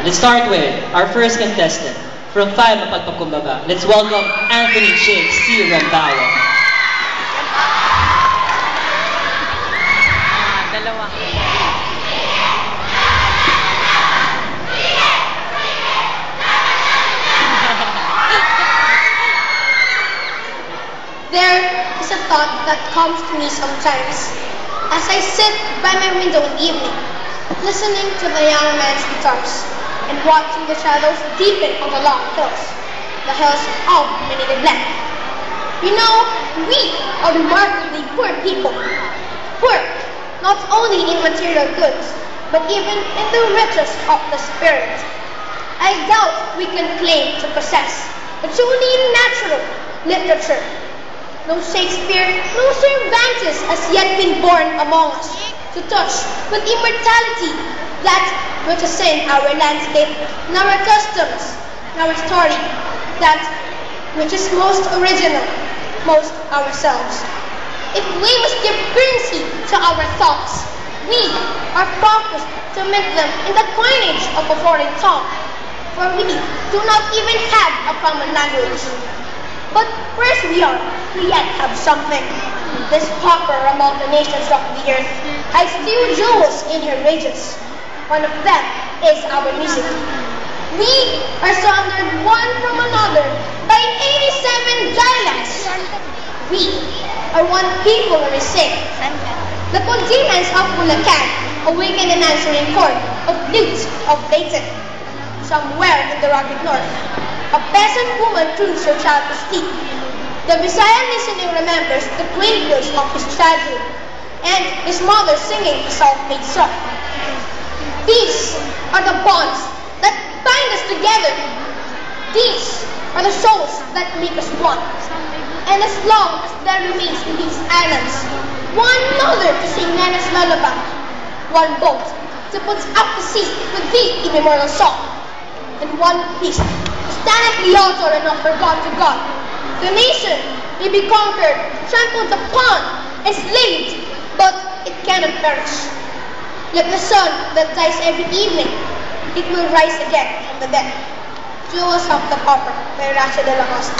Let's start with our first contestant from 5 Mapagpakumbaba. Let's welcome Anthony J. C. Rambawa. Dalawa. There is a thought that comes to me sometimes as I sit by my window in the evening, listening to the young men's guitars and watching the shadows deepen on the long hills, the hills of many neglect. You know, we are remarkably poor people. Poor not only in material goods, but even in the riches of the spirit. I doubt we can claim to possess a truly natural literature. No Shakespeare, no Cervantes has yet been born among us to touch with immortality that which is in our landscape, in our customs, in our story, that which is most original, most ourselves. If we must give currency to our thoughts, we are focused to make them in the coinage of a foreign tongue, for we do not even have a common language. But whereas we yet have something. This pauper among the nations of the earth has few jewels in her wages. One of them is our music. We are sundered one from another by 87 dialects. We are one people when we sing. The condiments of Bulacan awaken an answering chord of lutes of Dayton. Somewhere in the rugged north, a peasant woman proves her child to sleep. The Visayan listening remembers the twinkles of his childhood and his mother singing the self-made song. These are the bonds that bind us together. These are the souls that make us one. And as long as there remains in these islands one mother to sing Nana's lullaby, one boat to put out to sea with the immemorial song, and one priest to stand at the altar and offer God to God, the nation may be conquered, trampled upon, enslaved, but it cannot perish. Like the sun that dies every evening, it will rise again from the dead. Jewels of the Pauper by Horacio de la Costa.